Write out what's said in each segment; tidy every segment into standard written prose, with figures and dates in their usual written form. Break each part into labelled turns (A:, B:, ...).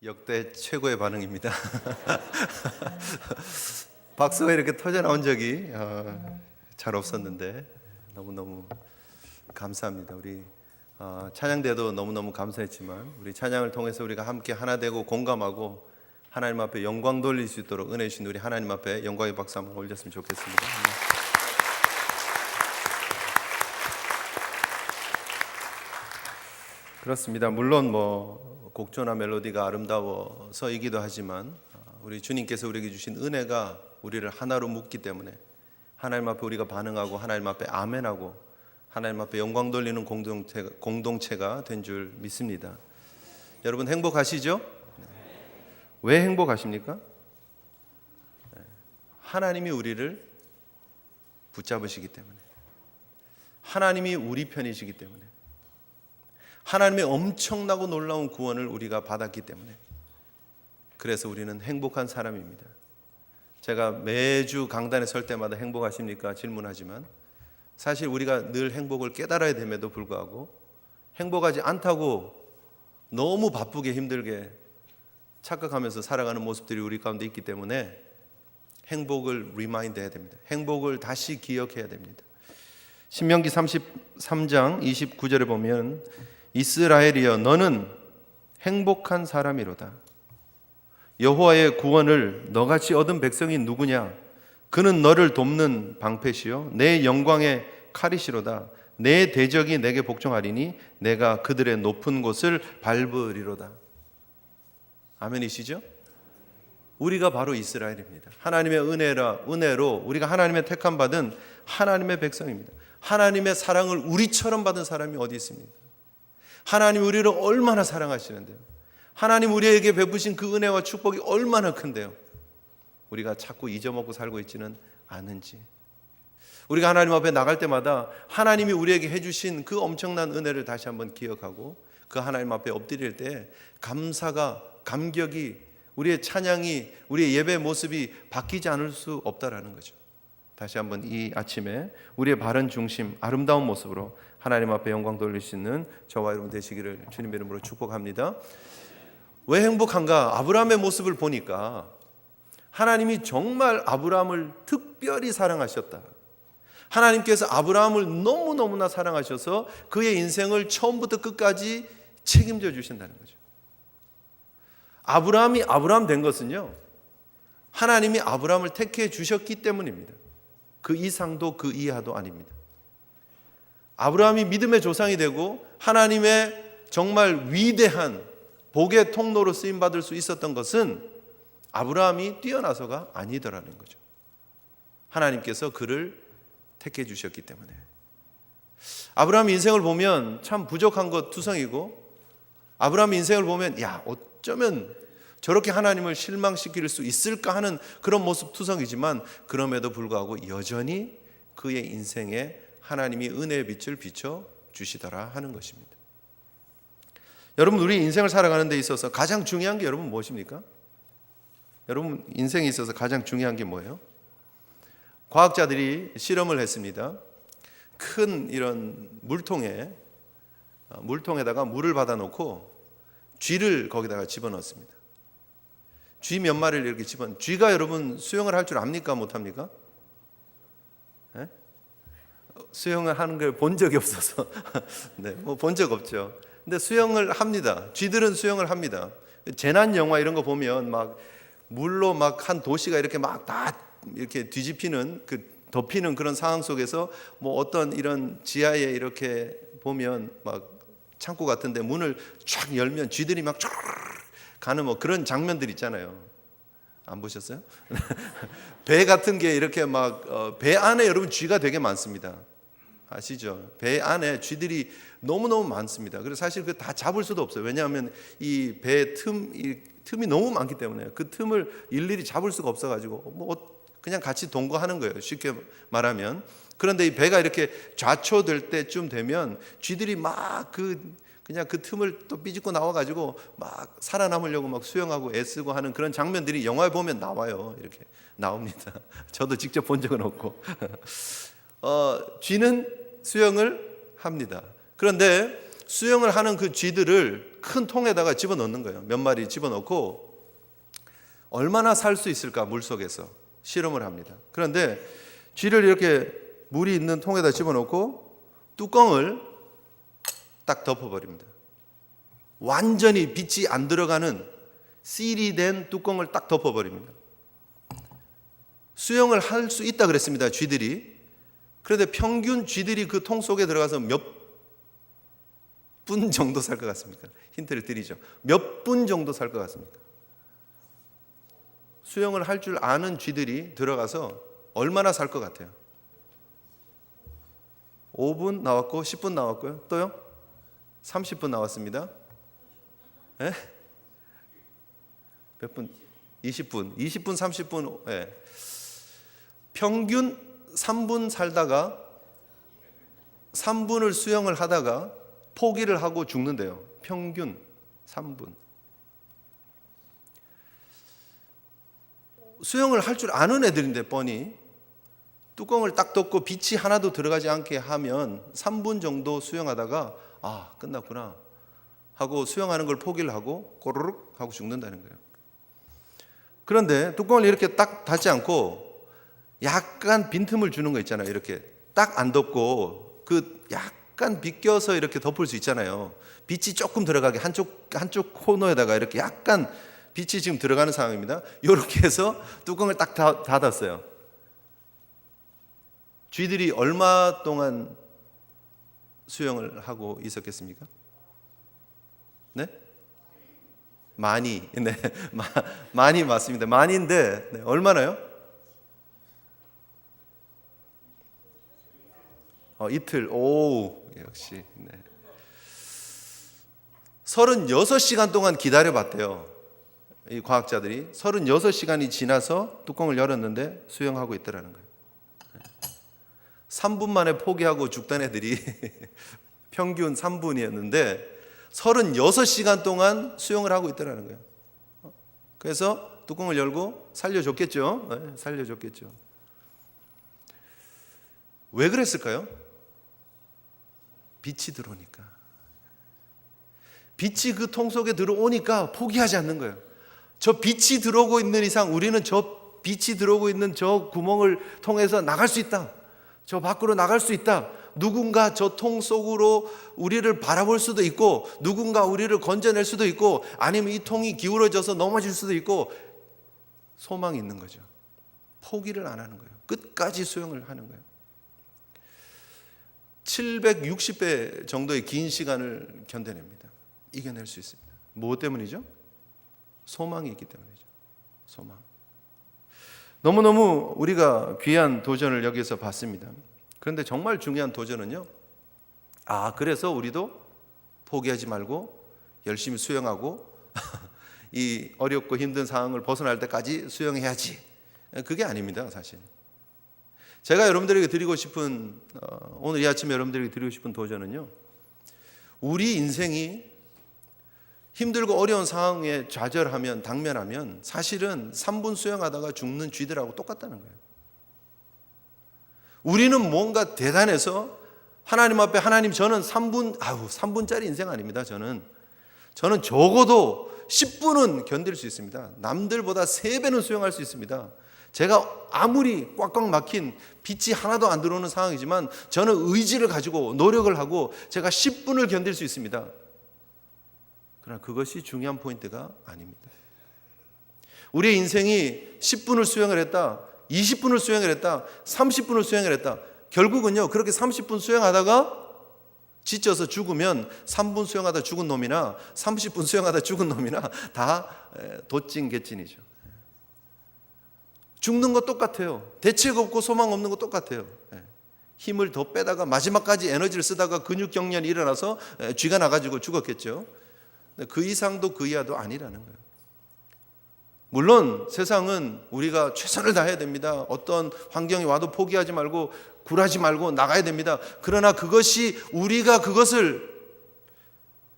A: 역대 최고의 반응입니다. 박수가 이렇게 터져 나온 적이 잘 없었는데 너무너무 감사합니다. 우리 찬양대도 너무너무 감사했지만 우리 찬양을 통해서 우리가 함께 하나 되고 공감하고 하나님 앞에 영광 돌릴 수 있도록 은혜 주신 우리 하나님 앞에 영광의 박수 한번 올렸으면 좋겠습니다. 그렇습니다. 물론 곡조나 멜로디가 아름다워서이기도 하지만 우리 주님께서 우리에게 주신 은혜가 우리를 하나로 묶기 때문에 하나님 앞에 우리가 반응하고 하나님 앞에 아멘하고 하나님 앞에 영광 돌리는 공동체가 된 줄 믿습니다. 여러분 행복하시죠? 왜 행복하십니까? 하나님이 우리를 붙잡으시기 때문에, 하나님이 우리 편이시기 때문에, 하나님의 엄청나고 놀라운 구원을 우리가 받았기 때문에, 그래서 우리는 행복한 사람입니다. 제가 매주 강단에 설 때마다 행복하십니까? 질문하지만 사실 우리가 늘 행복을 깨달아야 됨에도 불구하고 행복하지 않다고 너무 바쁘게 힘들게 착각하면서 살아가는 모습들이 우리 가운데 있기 때문에 행복을 리마인드 해야 됩니다. 행복을 다시 기억해야 됩니다. 신명기 33장 29절에 보면 이스라엘이여 너는 행복한 사람이로다. 여호와의 구원을 너같이 얻은 백성이 누구냐? 그는 너를 돕는 방패시요 내 영광의 칼이시로다. 내 대적이 내게 복종하리니 내가 그들의 높은 곳을 밟으리로다. 아멘이시죠? 우리가 바로 이스라엘입니다. 하나님의 은혜로 우리가 하나님의 택함 받은 하나님의 백성입니다. 하나님의 사랑을 우리처럼 받은 사람이 어디 있습니까? 하나님 우리를 얼마나 사랑하시는데요. 하나님 우리에게 베푸신 그 은혜와 축복이 얼마나 큰데요. 우리가 자꾸 잊어먹고 살고 있지는 않은지, 우리가 하나님 앞에 나갈 때마다 하나님이 우리에게 해주신 그 엄청난 은혜를 다시 한번 기억하고 그 하나님 앞에 엎드릴 때 감격이, 우리의 찬양이, 우리의 예배 모습이 바뀌지 않을 수 없다라는 거죠. 다시 한번 이 아침에 우리의 바른 중심, 아름다운 모습으로 하나님 앞에 영광 돌릴 수 있는 저와 여러분 되시기를 주님의 이름으로 축복합니다. 왜 행복한가? 아브라함의 모습을 보니까 하나님이 정말 아브라함을 특별히 사랑하셨다. 하나님께서 아브라함을 너무너무나 사랑하셔서 그의 인생을 처음부터 끝까지 책임져 주신다는 거죠. 아브라함이 아브라함 된 것은요, 하나님이 아브라함을 택해 주셨기 때문입니다. 그 이상도 그 이하도 아닙니다. 아브라함이 믿음의 조상이 되고 하나님의 정말 위대한 복의 통로로 쓰임받을 수 있었던 것은 아브라함이 뛰어나서가 아니더라는 거죠. 하나님께서 그를 택해 주셨기 때문에. 아브라함 인생을 보면 참 부족한 것 투성이고, 아브라함 인생을 보면 어쩌면 저렇게 하나님을 실망시킬 수 있을까 하는 그런 모습 투성이지만, 그럼에도 불구하고 여전히 그의 인생에 하나님이 은혜의 빛을 비춰 주시더라 하는 것입니다. 여러분, 우리 인생을 살아가는 데 있어서 가장 중요한 게 여러분 무엇입니까? 여러분 인생에 있어서 가장 중요한 게 뭐예요? 과학자들이 실험을 했습니다. 큰 이런 물통에다가 물을 받아놓고 쥐를 거기다가 집어넣습니다. 쥐 몇 마리를 이렇게 쥐가 여러분 수영을 할 줄 압니까? 못합니까? 네? 수영을 하는 걸 본 적이 없어서 네, 본 적 없죠. 근데 수영을 합니다. 쥐들은 수영을 합니다. 재난 영화 이런 거 보면 막 물로 막 한 도시가 이렇게 막 다 이렇게 뒤집히는 덮이는 그런 상황 속에서 어떤 이런 지하에 이렇게 보면 막 창고 같은데 문을 쫙 열면 쥐들이 막 쫙 가는 그런 장면들 있잖아요. 안 보셨어요? 배 같은 게 이렇게 배 안에 여러분 쥐가 되게 많습니다. 아시죠? 배 안에 쥐들이 너무너무 많습니다. 그래서 사실 그 다 잡을 수도 없어요. 왜냐하면 이 배 틈이 너무 많기 때문에 그 틈을 일일이 잡을 수가 없어가지고 그냥 같이 동거하는 거예요. 쉽게 말하면. 그런데 이 배가 이렇게 좌초될 때쯤 되면 쥐들이 그냥 그 틈을 또 삐집고 나와가지고 막 살아남으려고 막 수영하고 애쓰고 하는 그런 장면들이 영화에 보면 나와요. 이렇게 나옵니다. 저도 직접 본 적은 없고. 쥐는 수영을 합니다. 그런데 수영을 하는 그 쥐들을 큰 통에다가 집어넣는 거예요. 몇 마리 집어넣고 얼마나 살 수 있을까 물속에서 실험을 합니다. 그런데 쥐를 이렇게 물이 있는 통에다 집어넣고 뚜껑을 딱 덮어버립니다. 완전히 빛이 안 들어가는 실이 된 뚜껑을 딱 덮어버립니다. 수영을 할 수 있다 그랬습니다, 쥐들이. 그런데 평균 쥐들이 그 통 속에 들어가서 몇 분 정도 살 것 같습니까? 힌트를 드리죠. 몇 분 정도 살 것 같습니까? 수영을 할 줄 아는 쥐들이 들어가서 얼마나 살 것 같아요? 5분 나왔고 10분 나왔고요. 또요? 30분 나왔습니다. 예? 몇 분? 20분. 20분, 30분. 예. 평균 3분 살다가 3분을 수영을 하다가 포기를 하고 죽는데요. 평균 3분. 수영을 할 줄 아는 애들인데 뻔히 뚜껑을 딱 덮고 빛이 하나도 들어가지 않게 하면 3분 정도 수영하다가 아, 끝났구나 하고 수영하는 걸 포기를 하고 꼬르륵 하고 죽는다는 거예요. 그런데 뚜껑을 이렇게 딱 닫지 않고 약간 빈틈을 주는 거 있잖아요. 이렇게 딱 안 덮고 그 약간 비껴서 이렇게 덮을 수 있잖아요. 빛이 조금 들어가게 한쪽 코너에다가 이렇게 약간 빛이 지금 들어가는 상황입니다. 이렇게 해서 뚜껑을 딱 닫았어요. 쥐들이 얼마 동안 수영을 하고 있었겠습니까? 네? 많이. 네. 많이 맞습니다. 많이인데 네. 얼마나요? 이틀. 오, 역시. 네. 36시간 동안 기다려봤대요. 이 과학자들이 36시간이 지나서 뚜껑을 열었는데 수영하고 있더라는 거예요. 3분 만에 포기하고 죽던 애들이 평균 3분이었는데 36시간 동안 수영을 하고 있더라는 거예요. 그래서 뚜껑을 열고 살려줬겠죠. 네, 살려줬겠죠. 왜 그랬을까요? 빛이 들어오니까. 빛이 그 통 속에 들어오니까 포기하지 않는 거예요. 저 빛이 들어오고 있는 이상 우리는 저 빛이 들어오고 있는 저 구멍을 통해서 나갈 수 있다. 저 밖으로 나갈 수 있다. 누군가 저 통 속으로 우리를 바라볼 수도 있고 누군가 우리를 건져낼 수도 있고 아니면 이 통이 기울어져서 넘어질 수도 있고 소망이 있는 거죠. 포기를 안 하는 거예요. 끝까지 수영을 하는 거예요. 760배 정도의 긴 시간을 견뎌냅니다. 이겨낼 수 있습니다. 무엇 때문이죠? 소망이 있기 때문이죠. 소망. 너무너무 우리가 귀한 도전을 여기서 봤습니다. 그런데 정말 중요한 도전은요. 그래서 우리도 포기하지 말고 열심히 수영하고 이 어렵고 힘든 상황을 벗어날 때까지 수영해야지. 그게 아닙니다, 사실. 제가 여러분들에게 드리고 싶은 오늘 이 아침에 여러분들에게 드리고 싶은 도전은요. 우리 인생이 힘들고 어려운 상황에 좌절하면 당면하면 사실은 3분 수영하다가 죽는 쥐들하고 똑같다는 거예요. 우리는 뭔가 대단해서 하나님 앞에 하나님 저는 3분짜리 인생 아닙니다. 저는 적어도 10분은 견딜 수 있습니다. 남들보다 3배는 수영할 수 있습니다. 제가 아무리 꽉꽉 막힌 빛이 하나도 안 들어오는 상황이지만 저는 의지를 가지고 노력을 하고 제가 10분을 견딜 수 있습니다. 그러나 그것이 중요한 포인트가 아닙니다. 우리의 인생이 10분을 수영을 했다, 20분을 수영을 했다, 30분을 수영을 했다. 결국은요, 그렇게 30분 수영하다가 지쳐서 죽으면 3분 수영하다 죽은 놈이나 30분 수영하다 죽은 놈이나 다 도찐개찐이죠. 죽는 거 똑같아요. 대책 없고 소망 없는 거 똑같아요. 힘을 더 빼다가 마지막까지 에너지를 쓰다가 근육 경련이 일어나서 쥐가 나가지고 죽었겠죠. 그 이상도 그 이하도 아니라는 거예요. 물론 세상은 우리가 최선을 다해야 됩니다. 어떤 환경이 와도 포기하지 말고 굴하지 말고 나가야 됩니다. 그러나 그것이 우리가 그것을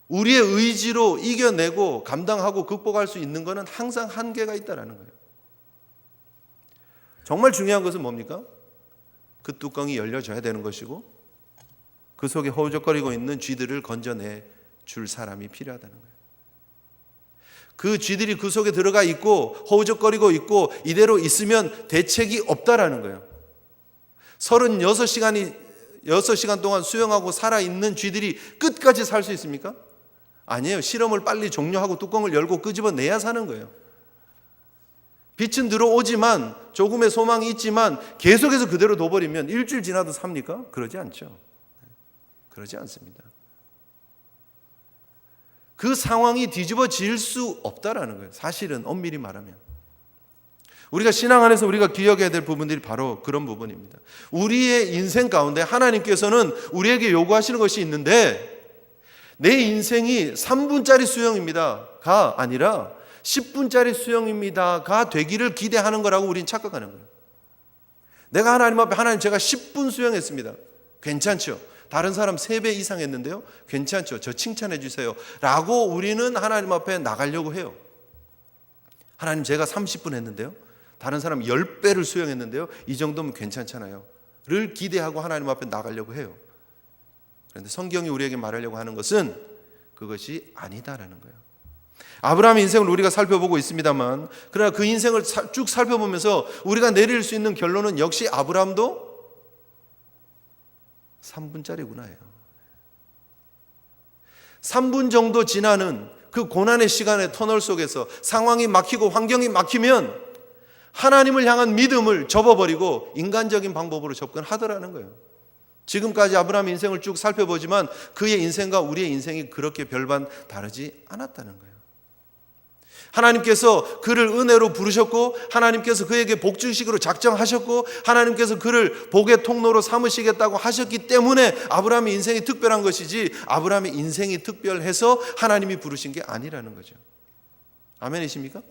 A: 우리의 의지로 이겨내고 감당하고 극복할 수 있는 것은 항상 한계가 있다는 거예요. 정말 중요한 것은 뭡니까? 그 뚜껑이 열려져야 되는 것이고 그 속에 허우적거리고 있는 쥐들을 건져내 줄 사람이 필요하다는 거예요. 그 쥐들이 그 속에 들어가 있고 허우적거리고 있고 이대로 있으면 대책이 없다라는 거예요. 6시간 동안 수영하고 살아있는 쥐들이 끝까지 살 수 있습니까? 아니에요. 실험을 빨리 종료하고 뚜껑을 열고 끄집어내야 사는 거예요. 빛은 들어오지만 조금의 소망이 있지만 계속해서 그대로 둬버리면 일주일 지나도 삽니까? 그러지 않죠. 그러지 않습니다. 그 상황이 뒤집어질 수 없다라는 거예요. 사실은 엄밀히 말하면. 우리가 신앙 안에서 우리가 기억해야 될 부분들이 바로 그런 부분입니다. 우리의 인생 가운데 하나님께서는 우리에게 요구하시는 것이 있는데 내 인생이 3분짜리 수영입니다가 아니라 10분짜리 수영입니다가 되기를 기대하는 거라고 우리는 착각하는 거예요. 내가 하나님 앞에 하나님 제가 10분 수영했습니다. 괜찮죠? 다른 사람 3배 이상 했는데요. 괜찮죠? 저 칭찬해 주세요. 라고 우리는 하나님 앞에 나가려고 해요. 하나님 제가 30분 했는데요. 다른 사람 10배를 수영했는데요. 이 정도면 괜찮잖아요. 를 기대하고 하나님 앞에 나가려고 해요. 그런데 성경이 우리에게 말하려고 하는 것은 그것이 아니다라는 거예요. 아브라함의 인생을 우리가 살펴보고 있습니다만 그러나 그 인생을 쭉 살펴보면서 우리가 내릴 수 있는 결론은 역시 아브라함도 3분짜리구나 해요. 3분 정도 지나는 그 고난의 시간의 터널 속에서 상황이 막히고 환경이 막히면 하나님을 향한 믿음을 접어버리고 인간적인 방법으로 접근하더라는 거예요. 지금까지 아브라함의 인생을 쭉 살펴보지만 그의 인생과 우리의 인생이 그렇게 별반 다르지 않았다는 거예요. 하나님께서 그를 은혜로 부르셨고 하나님께서 그에게 복주식으로 작정하셨고 하나님께서 그를 복의 통로로 삼으시겠다고 하셨기 때문에 아브라함의 인생이 특별한 것이지 아브라함의 인생이 특별해서 하나님이 부르신 게 아니라는 거죠. 아멘이십니까?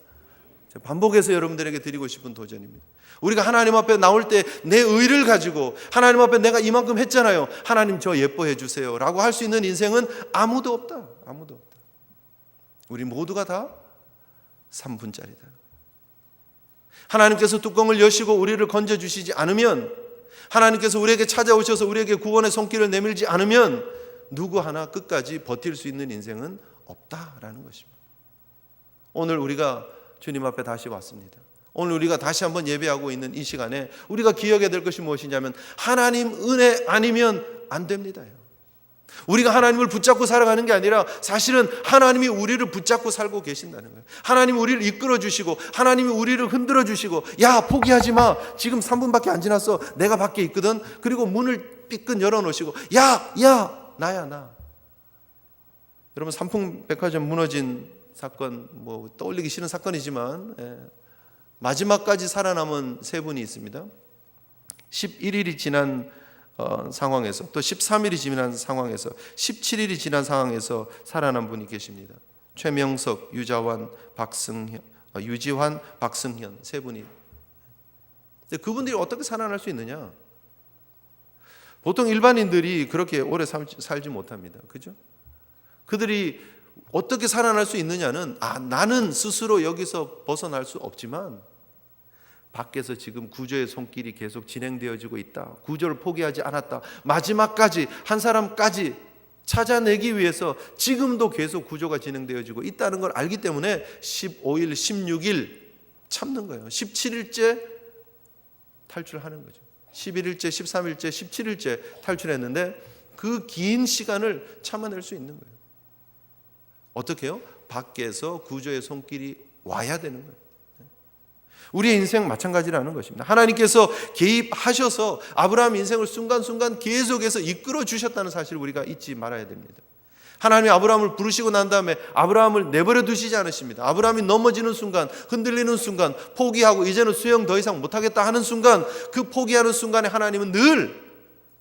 A: 반복해서 여러분들에게 드리고 싶은 도전입니다. 우리가 하나님 앞에 나올 때 내 의를 가지고 하나님 앞에 내가 이만큼 했잖아요. 하나님 저 예뻐해 주세요 라고 할 수 있는 인생은 아무도 없다. 아무도 없다. 우리 모두가 다 3분짜리다. 하나님께서 뚜껑을 여시고 우리를 건져주시지 않으면 하나님께서 우리에게 찾아오셔서 우리에게 구원의 손길을 내밀지 않으면 누구 하나 끝까지 버틸 수 있는 인생은 없다라는 것입니다. 오늘 우리가 주님 앞에 다시 왔습니다. 오늘 우리가 다시 한번 예배하고 있는 이 시간에 우리가 기억해야 될 것이 무엇이냐면 하나님 은혜 아니면 안 됩니다. 우리가 하나님을 붙잡고 살아가는 게 아니라 사실은 하나님이 우리를 붙잡고 살고 계신다는 거예요. 하나님이 우리를 이끌어 주시고 하나님이 우리를 흔들어 주시고 야 포기하지 마. 지금 3분밖에 안 지났어. 내가 밖에 있거든. 그리고 문을 삐끗 열어놓으시고 야 나야 나. 여러분 삼풍백화점 무너진 사건 떠올리기 싫은 사건이지만 마지막까지 살아남은 3분이 있습니다. 11일이 지난 상황에서 또 13일이 지난 상황에서 17일이 지난 상황에서 살아난 분이 계십니다. 최명석, 유지환, 박승현 3분이. 근데 그분들이 어떻게 살아날 수 있느냐? 보통 일반인들이 그렇게 오래 살지 못합니다. 그죠? 그들이 어떻게 살아날 수 있느냐는 나는 스스로 여기서 벗어날 수 없지만 밖에서 지금 구조의 손길이 계속 진행되어지고 있다. 구조를 포기하지 않았다. 마지막까지 한 사람까지 찾아내기 위해서 지금도 계속 구조가 진행되어지고 있다는 걸 알기 때문에 15일, 16일 참는 거예요. 17일째 탈출하는 거죠. 11일째, 13일째, 17일째 탈출했는데 그 긴 시간을 참아낼 수 있는 거예요. 어떻게 해요? 밖에서 구조의 손길이 와야 되는 거예요. 우리의 인생 마찬가지라는 것입니다. 하나님께서 개입하셔서 아브라함 인생을 순간순간 계속해서 이끌어 주셨다는 사실을 우리가 잊지 말아야 됩니다. 하나님이 아브라함을 부르시고 난 다음에 아브라함을 내버려 두시지 않으십니다. 아브라함이 넘어지는 순간, 흔들리는 순간, 포기하고 이제는 수영 더 이상 못하겠다 하는 순간, 그 포기하는 순간에 하나님은 늘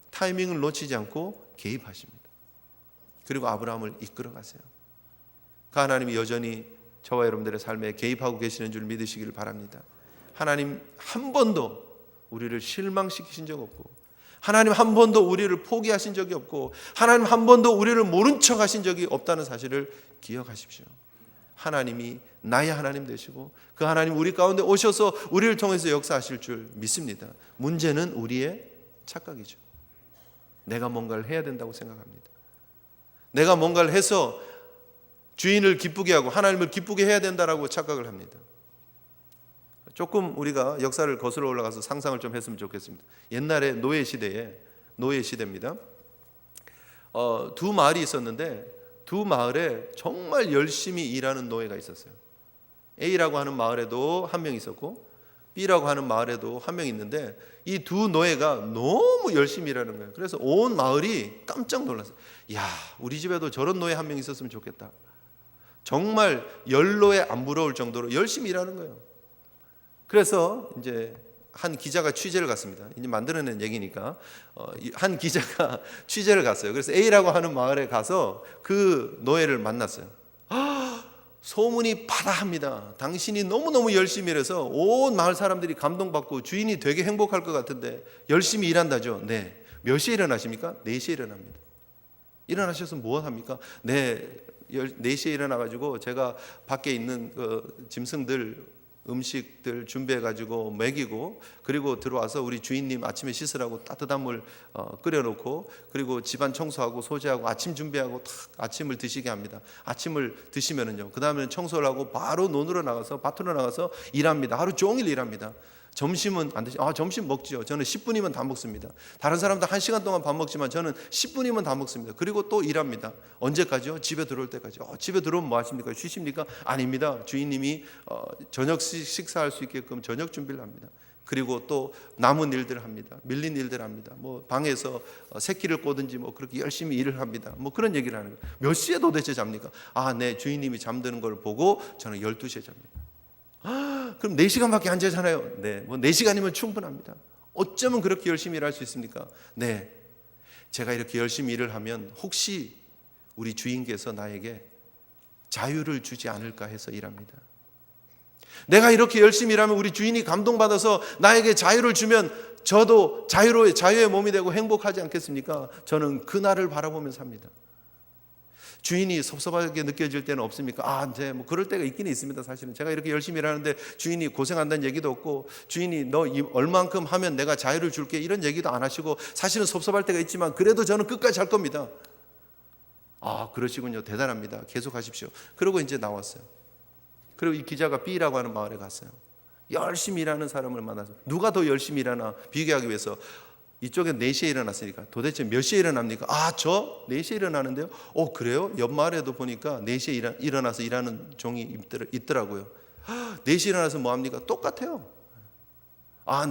A: 타이밍을 놓치지 않고 개입하십니다. 그리고 아브라함을 이끌어 가세요. 그 하나님이 여전히 저와 여러분들의 삶에 개입하고 계시는 줄 믿으시기를 바랍니다. 하나님 한 번도 우리를 실망시키신 적 없고 하나님 한 번도 우리를 포기하신 적이 없고 하나님 한 번도 우리를 모른 척 하신 적이 없다는 사실을 기억하십시오. 하나님이 나의 하나님 되시고 그 하나님 우리 가운데 오셔서 우리를 통해서 역사하실 줄 믿습니다. 문제는 우리의 착각이죠. 내가 뭔가를 해야 된다고 생각합니다. 내가 뭔가를 해서 주인을 기쁘게 하고 하나님을 기쁘게 해야 된다라고 착각을 합니다. 조금 우리가 역사를 거슬러 올라가서 상상을 좀 했으면 좋겠습니다. 옛날에 노예 시대입니다. 두 마을이 있었는데 두 마을에 정말 열심히 일하는 노예가 있었어요. A라고 하는 마을에도 한 명 있었고 B라고 하는 마을에도 한 명 있는데 이 두 노예가 너무 열심히 일하는 거예요. 그래서 온 마을이 깜짝 놀랐어요. 야, 우리 집에도 저런 노예 한 명 있었으면 좋겠다. 정말 연로에 안 부러울 정도로 열심히 일하는 거예요. 그래서 이제 한 기자가 취재를 갔습니다. 이제 만들어낸 얘기니까 한 기자가 취재를 갔어요. 그래서 A라고 하는 마을에 가서 그 노예를 만났어요. 소문이 바다합니다. 당신이 너무너무 열심히 일해서 온 마을 사람들이 감동받고 주인이 되게 행복할 것 같은데 열심히 일한다죠. 네. 몇 시에 일어나십니까? 4시에 일어납니다. 일어나셔서 뭐 합니까? 네, 4시에 일어나가지고 제가 밖에 있는 짐승들 음식들 준비해가지고 먹이고 그리고 들어와서 우리 주인님 아침에 씻으라고 따뜻한 물 끓여놓고 그리고 집안 청소하고 소재하고 아침 준비하고 탁 아침을 드시게 합니다. 아침을 드시면은요 그 다음에 청소를 하고 바로 논으로 나가서 밭으로 나가서 일합니다. 하루 종일 일합니다. 점심은 안 드시죠? 점심 먹지요. 저는 10분이면 다 먹습니다. 다른 사람들 1시간 동안 밥 먹지만 저는 10분이면 다 먹습니다. 그리고 또 일합니다. 언제까지요? 집에 들어올 때까지. 집에 들어오면 뭐 하십니까? 쉬십니까? 아닙니다. 주인님이 저녁 식사할 수 있게끔 저녁 준비를 합니다. 그리고 또 남은 일들을 합니다. 밀린 일들을 합니다. 뭐 방에서 새끼를 꼬든지 뭐 그렇게 열심히 일을 합니다. 뭐 그런 얘기를 하는 거예요. 몇 시에 도대체 잡니까? 네, 주인님이 잠드는 걸 보고 저는 12시에 잡니다. 그럼 4시간밖에 안 자잖아요. 네, 뭐 4시간이면 충분합니다. 어쩌면 그렇게 열심히 일할 수 있습니까? 네, 제가 이렇게 열심히 일을 하면 혹시 우리 주인께서 나에게 자유를 주지 않을까 해서 일합니다. 내가 이렇게 열심히 일하면 우리 주인이 감동받아서 나에게 자유를 주면 저도 자유의 몸이 되고 행복하지 않겠습니까? 저는 그날을 바라보면서 삽니다. 주인이 섭섭하게 느껴질 때는 없습니까? 이제 뭐 그럴 때가 있긴 있습니다. 사실은 제가 이렇게 열심히 일하는데 주인이 고생한다는 얘기도 없고 주인이 너 얼만큼 하면 내가 자유를 줄게 이런 얘기도 안 하시고 사실은 섭섭할 때가 있지만 그래도 저는 끝까지 할 겁니다. 그러시군요. 대단합니다. 계속 하십시오. 그러고 이제 나왔어요. 그리고 이 기자가 B라고 하는 마을에 갔어요. 열심히 일하는 사람을 만나서 누가 더 열심히 일하나 비교하기 위해서 이쪽엔 4시에 일어났으니까 도대체 몇 시에 일어납니까? 저 4시에 일어나는데요. 그래요? 옆 마을에도 보니까 4시에 일어나서 일하는 종이 있더라고요. 4시에 일어나서 뭐 합니까? 똑같아요.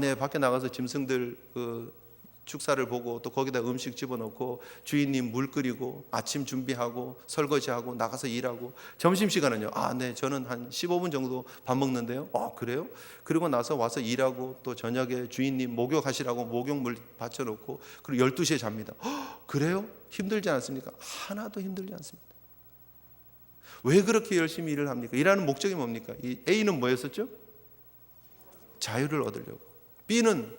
A: 네, 밖에 나가서 짐승들 축사를 보고 또 거기다 음식 집어넣고 주인님 물 끓이고 아침 준비하고 설거지하고 나가서 일하고 점심시간은요. 네, 저는 한 15분 정도 밥 먹는데요. 그래요? 그리고 나서 와서 일하고 또 저녁에 주인님 목욕하시라고 목욕물 받쳐놓고 그리고 12시에 잡니다. 그래요? 힘들지 않습니까? 하나도 힘들지 않습니다. 왜 그렇게 열심히 일을 합니까? 일하는 목적이 뭡니까? 이 A는 뭐였었죠? 자유를 얻으려고. B는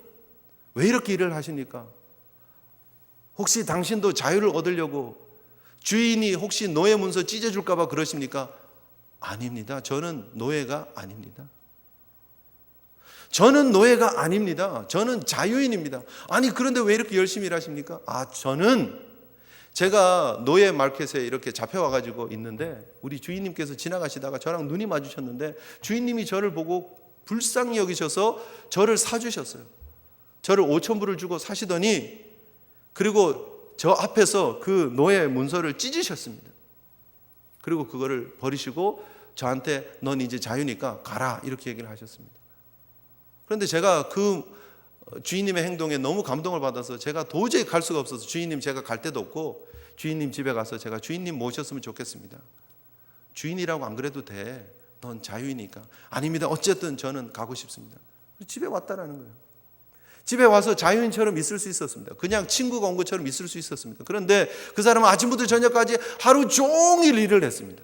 A: 왜 이렇게 일을 하십니까? 혹시 당신도 자유를 얻으려고 주인이 혹시 노예 문서 찢어줄까 봐 그러십니까? 아닙니다. 저는 노예가 아닙니다. 저는 노예가 아닙니다. 저는 자유인입니다. 그런데 왜 이렇게 열심히 일하십니까? 저는 제가 노예 마켓에 이렇게 잡혀와가지고 있는데 우리 주인님께서 지나가시다가 저랑 눈이 마주쳤는데 주인님이 저를 보고 불쌍히 여기셔서 저를 사주셨어요. 저를 5,000불을 주고 사시더니 그리고 저 앞에서 그 노예 문서를 찢으셨습니다. 그리고 그거를 버리시고 저한테 넌 이제 자유니까 가라 이렇게 얘기를 하셨습니다. 그런데 제가 그 주인님의 행동에 너무 감동을 받아서 제가 도저히 갈 수가 없어서 주인님 제가 갈 데도 없고 주인님 집에 가서 제가 주인님 모셨으면 좋겠습니다. 주인이라고 안 그래도 돼. 넌 자유이니까. 아닙니다. 어쨌든 저는 가고 싶습니다. 집에 왔다라는 거예요. 집에 와서 자유인처럼 있을 수 있었습니다. 그냥 친구가 온 것처럼 있을 수 있었습니다. 그런데 그 사람은 아침부터 저녁까지 하루 종일 일을 했습니다.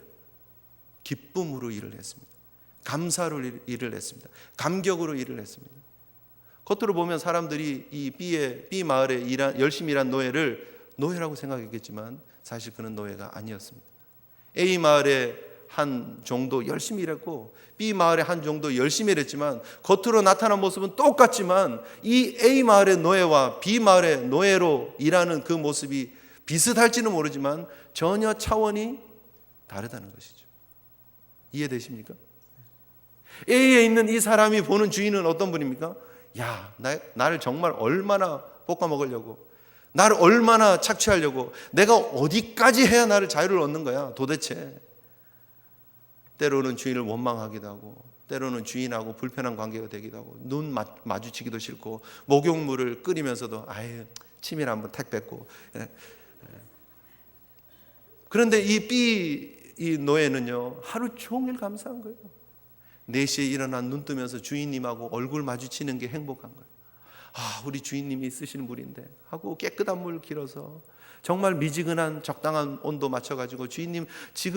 A: 기쁨으로 일을 했습니다. 감사로 일을 했습니다. 감격으로 일을 했습니다. 겉으로 보면 사람들이 이 B 마을에 열심히 일한 노예를 노예라고 생각했겠지만 사실 그는 노예가 아니었습니다. A 마을에 한 종도 열심히 일했고 B 마을의 한 종도 열심히 일했지만 겉으로 나타난 모습은 똑같지만 이 A 마을의 노예와 B 마을의 노예로 일하는 그 모습이 비슷할지는 모르지만 전혀 차원이 다르다는 것이죠. 이해되십니까? A에 있는 이 사람이 보는 주인은 어떤 분입니까? 야, 나를 정말 얼마나 볶아 먹으려고, 나를 얼마나 착취하려고, 내가 어디까지 해야 나를 자유를 얻는 거야 도대체. 때로는 주인을 원망하기도 하고, 때로는 주인하고 불편한 관계가 되기도 하고, 눈 마주치기도 싫고, 목욕물을 끓이면서도 아유 치밀 한번 택 뱉고. 그런데 이 노예는요 하루 종일 감사한 거예요. 4시에 일어나 눈 뜨면서 주인님하고 얼굴 마주치는 게 행복한 거예요. 아, 우리 주인님이 쓰시는 물인데 하고 깨끗한 물 길어서 정말 미지근한 적당한 온도 맞춰가지고 지금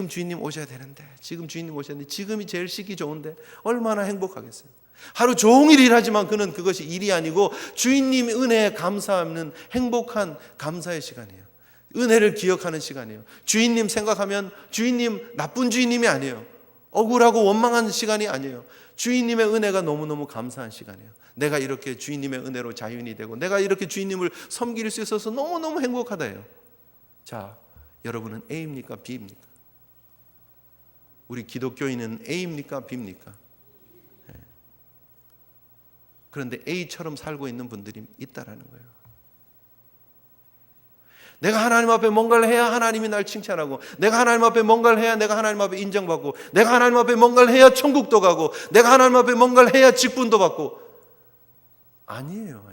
A: 주인님 오셔야 되는데, 지금이 제일 씻기 좋은데 얼마나 행복하겠어요. 하루 종일 일하지만 그는 그것이 일이 아니고 주인님 은혜에 감사하는 행복한 감사의 시간이에요. 은혜를 기억하는 시간이에요. 주인님 생각하면 주인님 나쁜 주인님이 아니에요. 억울하고 원망한 시간이 아니에요. 주인님의 은혜가 너무너무 감사한 시간이에요. 내가 이렇게 주인님의 은혜로 자유인이 되고 내가 이렇게 주인님을 섬길 수 있어서 너무너무 행복하다예요. 자, 여러분은 A입니까? B입니까? 우리 기독교인은 A입니까? B입니까? 그런데 A처럼 살고 있는 분들이 있다라는 거예요. 내가 하나님 앞에 뭔가를 해야 하나님이 날 칭찬하고, 내가 하나님 앞에 뭔가를 해야 내가 하나님 앞에 인정받고, 내가 하나님 앞에 뭔가를 해야 천국도 가고, 내가 하나님 앞에 뭔가를 해야 직분도 받고. 아니에요.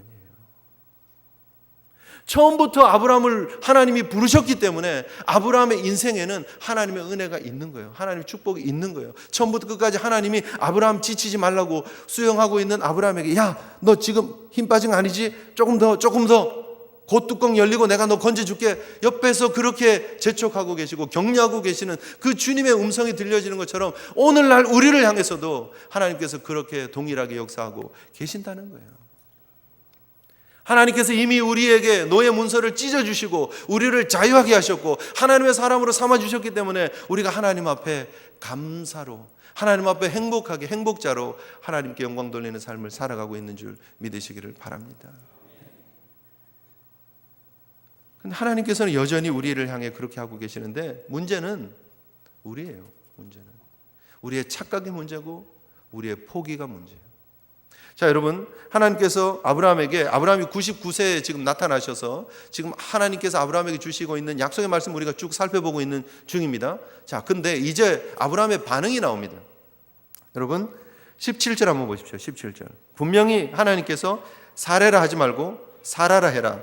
A: 처음부터 아브라함을 하나님이 부르셨기 때문에 아브라함의 인생에는 하나님의 은혜가 있는 거예요. 하나님의 축복이 있는 거예요. 처음부터 끝까지 하나님이 아브라함 지치지 말라고 수용하고 있는 아브라함에게, 야, 너 지금 힘 빠진 거 아니지? 조금 더 곧 뚜껑 열리고 내가 너 건져줄게. 옆에서 그렇게 재촉하고 계시고 격려하고 계시는 그 주님의 음성이 들려지는 것처럼 오늘날 우리를 향해서도 하나님께서 그렇게 동일하게 역사하고 계신다는 거예요. 하나님께서 이미 우리에게 노예 문서를 찢어주시고 우리를 자유하게 하셨고 하나님의 사람으로 삼아주셨기 때문에 우리가 하나님 앞에 감사로, 하나님 앞에 행복하게, 행복자로 하나님께 영광 돌리는 삶을 살아가고 있는 줄 믿으시기를 바랍니다. 근데 하나님께서는 여전히 우리를 향해 그렇게 하고 계시는데 문제는 우리예요. 문제는 우리의 착각의 문제고 우리의 포기가 문제예요. 자, 여러분, 하나님께서 아브라함이 99세에 지금 나타나셔서 지금 하나님께서 아브라함에게 주시고 있는 약속의 말씀 우리가 쭉 살펴보고 있는 중입니다. 자, 근데 이제 아브라함의 반응이 나옵니다. 여러분 17절 한번 보십시오. 17절. 분명히 하나님께서 사례라 하지 말고 사라라 해라.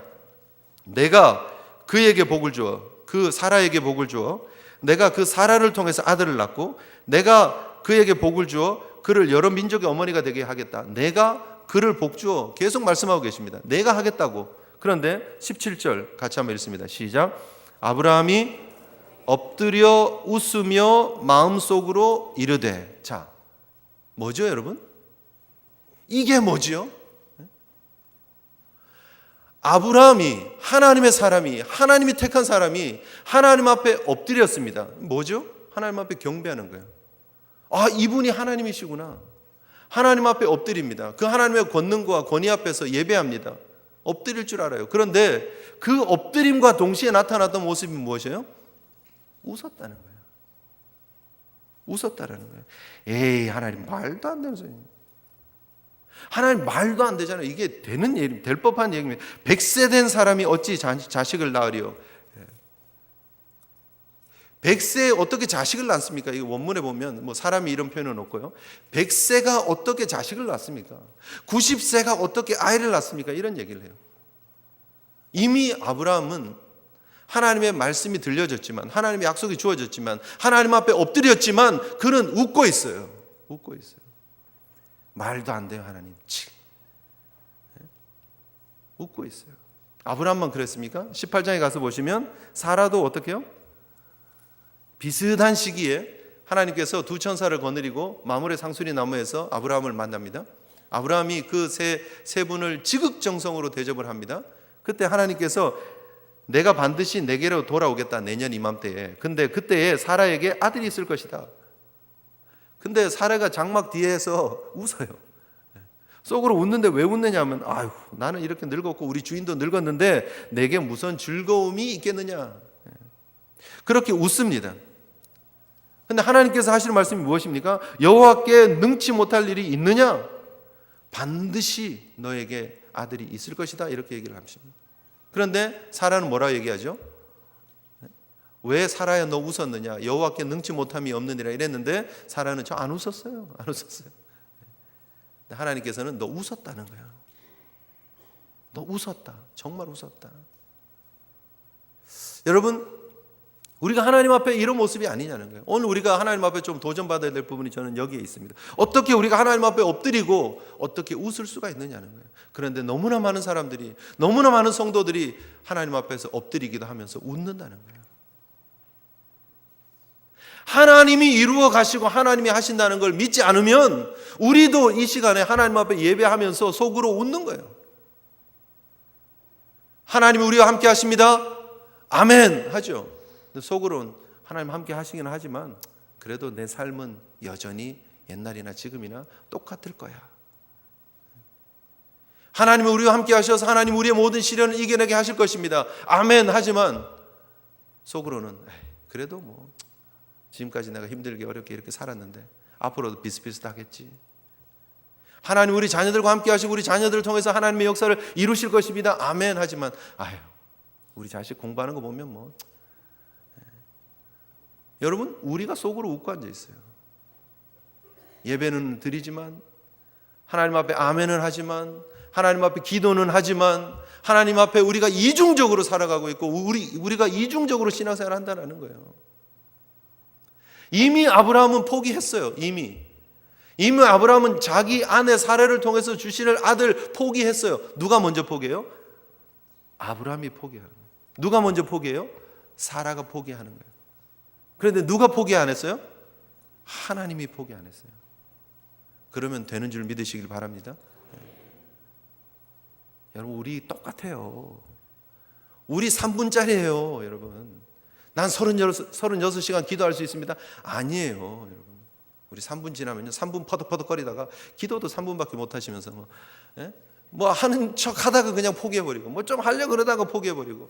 A: 내가 그에게 복을 주어, 그 사라에게 복을 주어 내가 그 사라를 통해서 아들을 낳고 내가 그에게 복을 주어 그를 여러 민족의 어머니가 되게 하겠다. 내가 그를 복주어. 계속 말씀하고 계십니다. 내가 하겠다고. 그런데 17절 같이 한번 읽습니다. 시작. 아브라함이 엎드려 웃으며 마음속으로 이르되. 자, 뭐죠 여러분? 이게 뭐지요? 아브라함이, 하나님의 사람이, 하나님이 택한 사람이 하나님 앞에 엎드렸습니다. 뭐죠? 하나님 앞에 경배하는 거예요. 아, 이분이 하나님이시구나. 하나님 앞에 엎드립니다. 그 하나님의 권능과 권위 앞에서 예배합니다. 엎드릴 줄 알아요. 그런데 그 엎드림과 동시에 나타났던 모습이 무엇이에요? 웃었다는 거예요. 웃었다라는 거예요. 에이, 하나님 말도 안 되는 소리. 하나님 말도 안 되잖아요. 이게 되는 일, 될 법한 얘기입니다. 100세 된 사람이 어찌 자식을 낳으리요? 100세에 어떻게 자식을 낳습니까? 이 원문에 보면 뭐 사람이 이런 표현은 없고요. 100세가 어떻게 자식을 낳습니까? 90세가 어떻게 아이를 낳습니까? 이런 얘기를 해요. 이미 아브라함은 하나님의 말씀이 들려졌지만, 하나님의 약속이 주어졌지만, 하나님 앞에 엎드렸지만 그는 웃고 있어요. 웃고 있어요. 말도 안 돼요, 하나님. 웃고 있어요. 아브라함만 그랬습니까? 18장에 가서 보시면 사라도 어떻게 해요? 비슷한 시기에 하나님께서 두 천사를 거느리고 마므레 상수리 나무에서 아브라함을 만납니다. 아브라함이 그 세 분을 지극정성으로 대접을 합니다. 그때 하나님께서 내가 반드시 내게로 돌아오겠다, 내년 이맘때에. 근데 그때에 사라에게 아들이 있을 것이다. 근데 사례가 장막 뒤에서 웃어요. 속으로 웃는데 왜 웃느냐면 아유, 나는 이렇게 늙었고 우리 주인도 늙었는데 내게 무슨 즐거움이 있겠느냐. 그렇게 웃습니다. 근데 하나님께서 하시는 말씀이 무엇입니까? 여호와께 능치 못할 일이 있느냐? 반드시 너에게 아들이 있을 것이다. 이렇게 얘기를 하십니다. 그런데 사라는 뭐라 얘기하죠? 왜 사라야 너 웃었느냐? 여호와께 능치 못함이 없느니라 이랬는데 사라는 저 안 웃었어요. 안 웃었어요. 하나님께서는 너 웃었다는 거야. 너 웃었다. 정말 웃었다. 여러분, 우리가 하나님 앞에 이런 모습이 아니냐는 거예요. 오늘 우리가 하나님 앞에 좀 도전받아야 될 부분이 저는 여기에 있습니다. 어떻게 우리가 하나님 앞에 엎드리고 어떻게 웃을 수가 있느냐는 거예요. 그런데 너무나 많은 사람들이, 너무나 많은 성도들이 하나님 앞에서 엎드리기도 하면서 웃는다는 거예요. 하나님이 이루어 가시고 하나님이 하신다는 걸 믿지 않으면 우리도 이 시간에 하나님 앞에 예배하면서 속으로 웃는 거예요. 하나님이 우리와 함께 하십니다. 아멘 하죠. 속으로는 하나님 함께 하시긴 하지만 그래도 내 삶은 여전히 옛날이나 지금이나 똑같을 거야. 하나님이 우리와 함께 하셔서 하나님 우리의 모든 시련을 이겨내게 하실 것입니다. 아멘 하지만 속으로는 그래도 뭐 지금까지 내가 힘들게 어렵게 이렇게 살았는데 앞으로도 비슷비슷하겠지. 하나님 우리 자녀들과 함께 하시고 우리 자녀들을 통해서 하나님의 역사를 이루실 것입니다. 아멘 하지만 아유 우리 자식 공부하는 거 보면 뭐 여러분 우리가 속으로 웃고 앉아 있어요. 예배는 드리지만 하나님 앞에 아멘은 하지만 하나님 앞에 기도는 하지만 하나님 앞에 우리가 이중적으로 살아가고 있고 우리가 이중적으로 신앙생활을 한다는 거예요. 이미 아브라함은 포기했어요. 이미 아브라함은 자기 아내 사례를 통해서 주실 아들 포기했어요. 누가 먼저 포기해요? 아브라함이 포기하는 거예요. 누가 먼저 포기해요? 사라가 포기하는 거예요. 그런데 누가 포기 안 했어요? 하나님이 포기 안 했어요. 그러면 되는 줄 믿으시길 바랍니다. 여러분 우리 똑같아요. 우리 3분짜리예요. 여러분 난 36시간 기도할 수 있습니다. 아니에요. 여러분 우리 3분 지나면요 3분 퍼덕퍼덕거리다가 기도도 3분밖에 못 하시면서 뭐 하는 척 하다가 그냥 포기해버리고 뭐 좀 하려고 그러다가 포기해버리고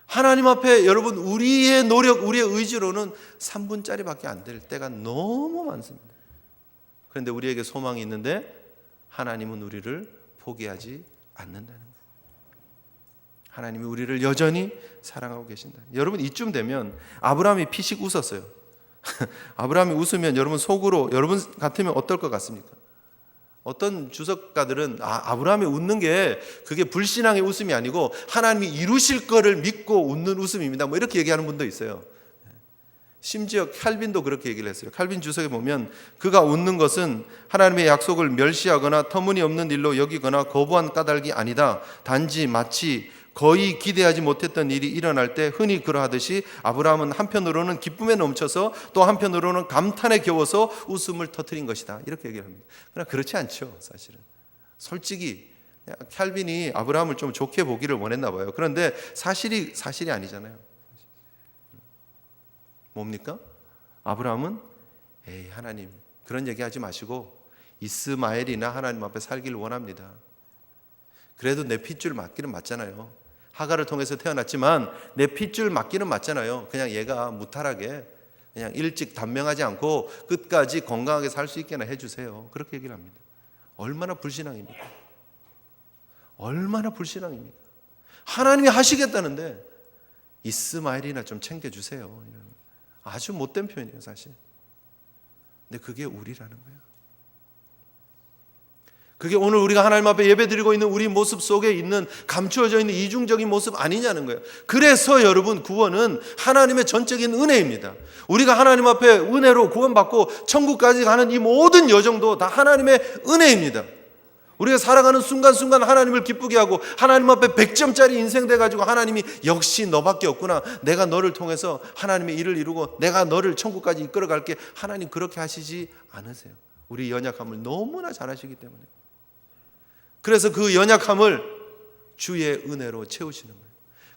A: 하나님 앞에 여러분 우리의 노력 우리의 의지로는 3분짜리밖에 안 될 때가 너무 많습니다. 그런데 우리에게 소망이 있는데 하나님은 우리를 포기하지 않는다는 거예요. 하나님이 우리를 여전히 사랑하고 계신다. 여러분 이쯤 되면 아브라함이 피식 웃었어요. 아브라함이 웃으면 여러분 속으로 여러분 같으면 어떨 것 같습니까? 어떤 주석가들은 아브라함이 웃는 게 그게 불신앙의 웃음이 아니고 하나님이 이루실 거를 믿고 웃는 웃음입니다. 뭐 이렇게 얘기하는 분도 있어요. 심지어 칼빈도 그렇게 얘기를 했어요. 칼빈 주석에 보면 그가 웃는 것은 하나님의 약속을 멸시하거나 터무니없는 일로 여기거나 거부한 까닭이 아니다. 단지 마치 거의 기대하지 못했던 일이 일어날 때 흔히 그러하듯이 아브라함은 한편으로는 기쁨에 넘쳐서 또 한편으로는 감탄에 겨워서 웃음을 터뜨린 것이다. 이렇게 얘기를 합니다. 그러나 그렇지 않죠. 사실은 솔직히 칼빈이 아브라함을 좀 좋게 보기를 원했나 봐요. 그런데 사실이 아니잖아요. 뭡니까? 아브라함은 에이 하나님 그런 얘기하지 마시고 이스마엘이나 하나님 앞에 살기를 원합니다. 그래도 내 핏줄 맞기는 맞잖아요. 하가를 통해서 태어났지만 내 핏줄 맞기는 맞잖아요. 그냥 얘가 무탈하게 그냥 일찍 단명하지 않고 끝까지 건강하게 살 수 있게나 해주세요. 그렇게 얘기를 합니다. 얼마나 불신앙입니까? 얼마나 불신앙입니까? 하나님이 하시겠다는데 이스마엘이나 좀 챙겨주세요. 아주 못된 표현이에요 사실. 근데 그게 우리라는 거예요. 그게 오늘 우리가 하나님 앞에 예배드리고 있는 우리 모습 속에 있는 감추어져 있는 이중적인 모습 아니냐는 거예요. 그래서 여러분 구원은 하나님의 전적인 은혜입니다. 우리가 하나님 앞에 은혜로 구원받고 천국까지 가는 이 모든 여정도 다 하나님의 은혜입니다. 우리가 살아가는 순간순간 하나님을 기쁘게 하고 하나님 앞에 100점짜리 인생 돼가지고 하나님이 역시 너밖에 없구나. 내가 너를 통해서 하나님의 일을 이루고 내가 너를 천국까지 이끌어갈게. 하나님 그렇게 하시지 않으세요. 우리 연약함을 너무나 잘 아시기 때문에. 그래서 그 연약함을 주의 은혜로 채우시는 거예요.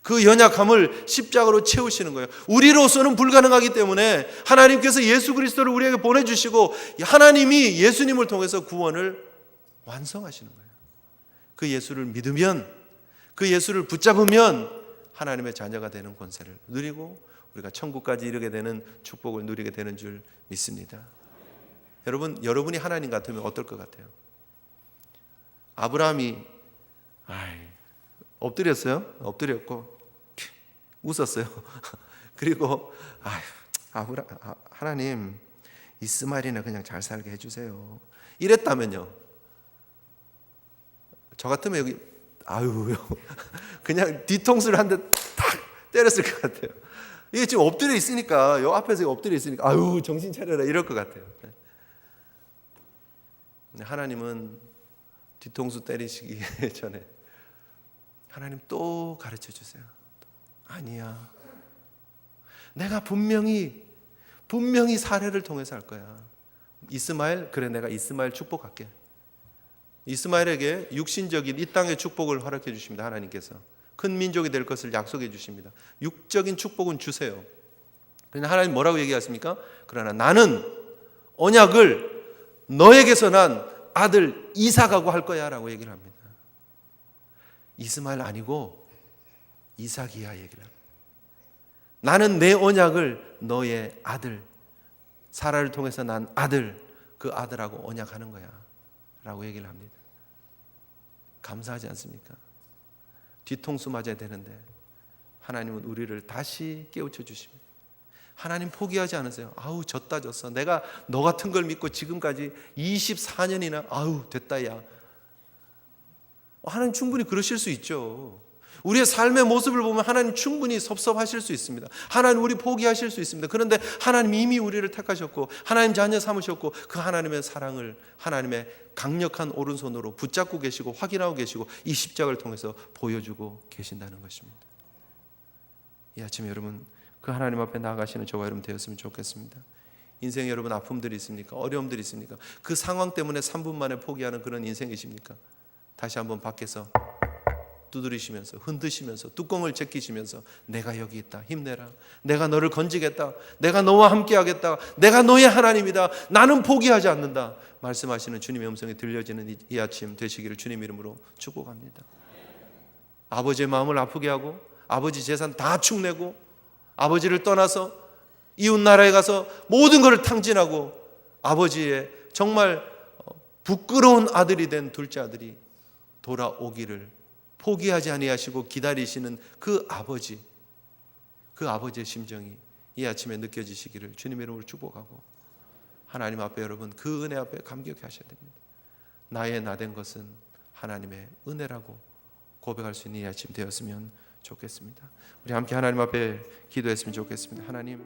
A: 그 연약함을 십자가로 채우시는 거예요. 우리로서는 불가능하기 때문에 하나님께서 예수 그리스도를 우리에게 보내주시고 하나님이 예수님을 통해서 구원을 완성하시는 거예요. 그 예수를 믿으면, 그 예수를 붙잡으면 하나님의 자녀가 되는 권세를 누리고 우리가 천국까지 이르게 되는 축복을 누리게 되는 줄 믿습니다. 여러분이 하나님 같으면 어떨 것 같아요? 아브라함이 엎드렸어요. 엎드렸고 웃었어요. 그리고 하나님 이스마엘이나 그냥 잘 살게 해주세요. 이랬다면요, 저 같으면 여기 그냥 뒤통수를 한 대 탁 때렸을 것 같아요. 이게 지금 엎드려 있으니까, 요 앞에서 엎드려 있으니까 정신 차려라 이럴 것 같아요. 하나님은 뒤통수 때리시기 전에 하나님 또 가르쳐 주세요. 아니야, 내가 분명히 사례를 통해서 할 거야. 이스마엘, 그래 내가 이스마엘 축복할게. 이스마엘에게 육신적인 이 땅의 축복을 허락해 주십니다. 하나님께서 큰 민족이 될 것을 약속해 주십니다. 육적인 축복은 주세요. 그러나 하나님 뭐라고 얘기하십니까? 그러나 나는 언약을 너에게서 난 아들 이삭하고 할 거야 라고 얘기를 합니다. 이스마엘 아니고 이삭이야 얘기를 합니다. 나는 내 언약을 너의 아들, 사라를 통해서 난 아들, 그 아들하고 언약하는 거야 라고 얘기를 합니다. 감사하지 않습니까? 뒤통수 맞아야 되는데 하나님은 우리를 다시 깨우쳐 주십니다. 하나님 포기하지 않으세요. 졌어. 내가 너 같은 걸 믿고 지금까지 24년이나 됐다 야. 하나님 충분히 그러실 수 있죠. 우리의 삶의 모습을 보면 하나님 충분히 섭섭하실 수 있습니다. 하나님 우리 포기하실 수 있습니다. 그런데 하나님 이미 우리를 택하셨고 하나님 자녀 삼으셨고 그 하나님의 사랑을 하나님의 강력한 오른손으로 붙잡고 계시고 확인하고 계시고 이 십자가를 통해서 보여주고 계신다는 것입니다. 이 아침에 여러분 그 하나님 앞에 나아가시는 저와 여러분 되었으면 좋겠습니다. 인생에 여러분 아픔들이 있습니까? 어려움들이 있습니까? 그 상황 때문에 3분 만에 포기하는 그런 인생이십니까? 다시 한번 밖에서 두드리시면서 흔드시면서 뚜껑을 제끼시면서 내가 여기 있다, 힘내라, 내가 너를 건지겠다, 내가 너와 함께 하겠다, 내가 너의 하나님이다, 나는 포기하지 않는다 말씀하시는 주님의 음성이 들려지는 이 아침 되시기를 주님 이름으로 축복합니다. 아버지의 마음을 아프게 하고 아버지 재산 다 축내고 아버지를 떠나서 이웃 나라에 가서 모든 것을 탕진하고 아버지의 정말 부끄러운 아들이 된 둘째 아들이 돌아오기를 포기하지 아니하시고 기다리시는 그 아버지의 심정이 이 아침에 느껴지시기를 주님의 이름으로 축복하고 하나님 앞에 여러분 그 은혜 앞에 감격해 하셔야 됩니다. 나의 나된 것은 하나님의 은혜라고 고백할 수 있는 이 아침 되었으면 좋겠습니다. 우리 함께 하나님 앞에 기도했으면 좋겠습니다. 하나님